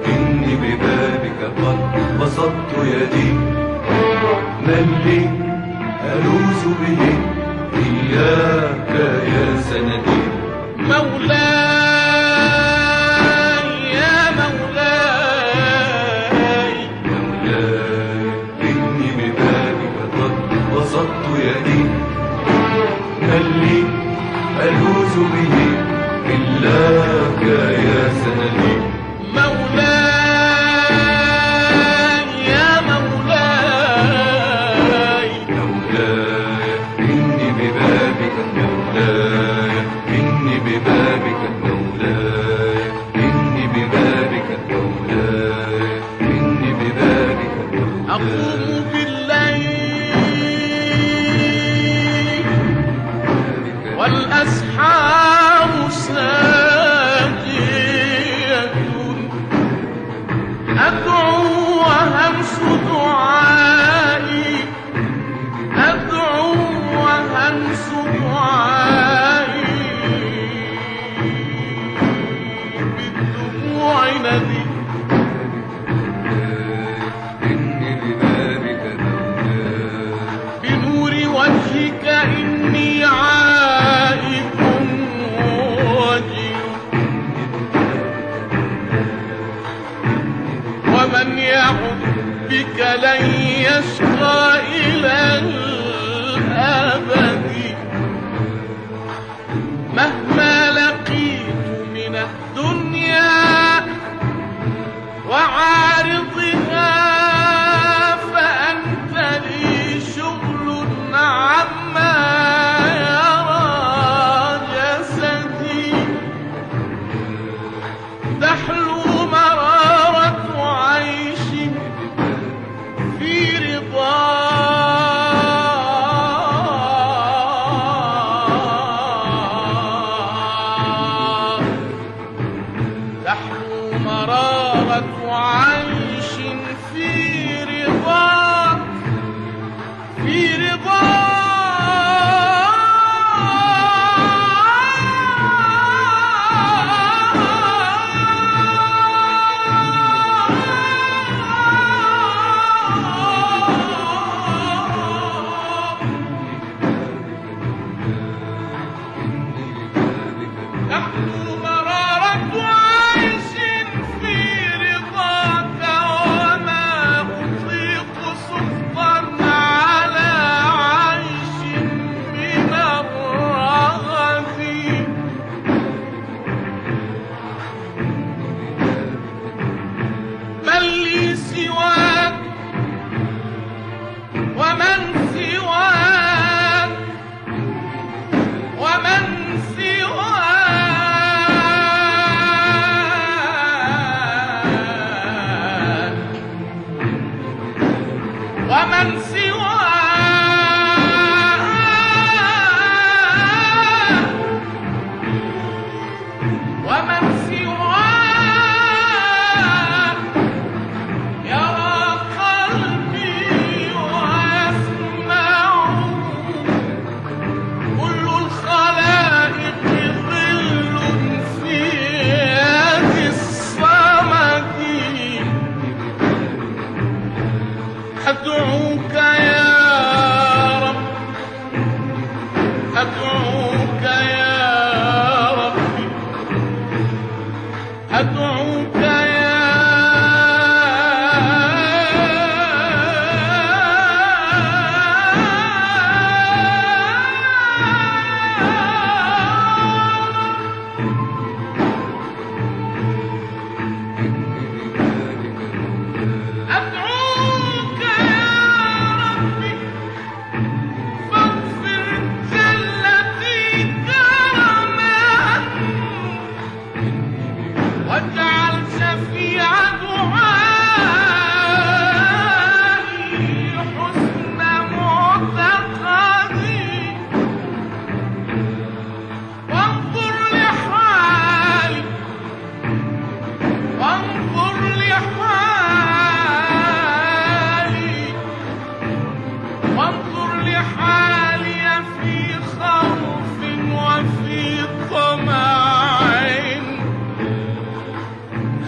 إني ببابك قد بسطت يدي، من لي ألوذ به إياك يا سندي. مولاي يا مولاي، مولاي إني ببابك قد بسطت يدي، من لي ألوذ به إلاك يا سندي. مولاي يا مولاي، مولاي إني ببابك، مولاي إني ببابك، مولاي إني ببابك، مولاي إني ببابك، مولاي. أقوم بالليل والأسحار ساجية، أدعو وهمس دعائي، أدعو وهمس دعائي، بالدموع ندي. إني ببابك، مولاي بنور وجهك إني عائد وجل، ومن يعد بك لن يشقى إلى الأبد، مهما لقيت من الدنيا وعارضها، فأنت لي شغل عما يرى جسدي، تحلو مرارة عيش في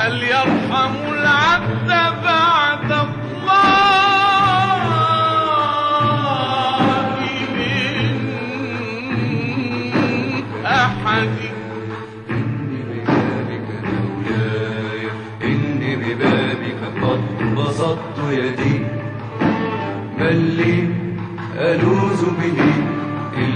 هل يرحم العبد بعد الله من أحد؟ إني ببابك مولاي، إني ببابك قد بسطت يدي، من لي ألوذ به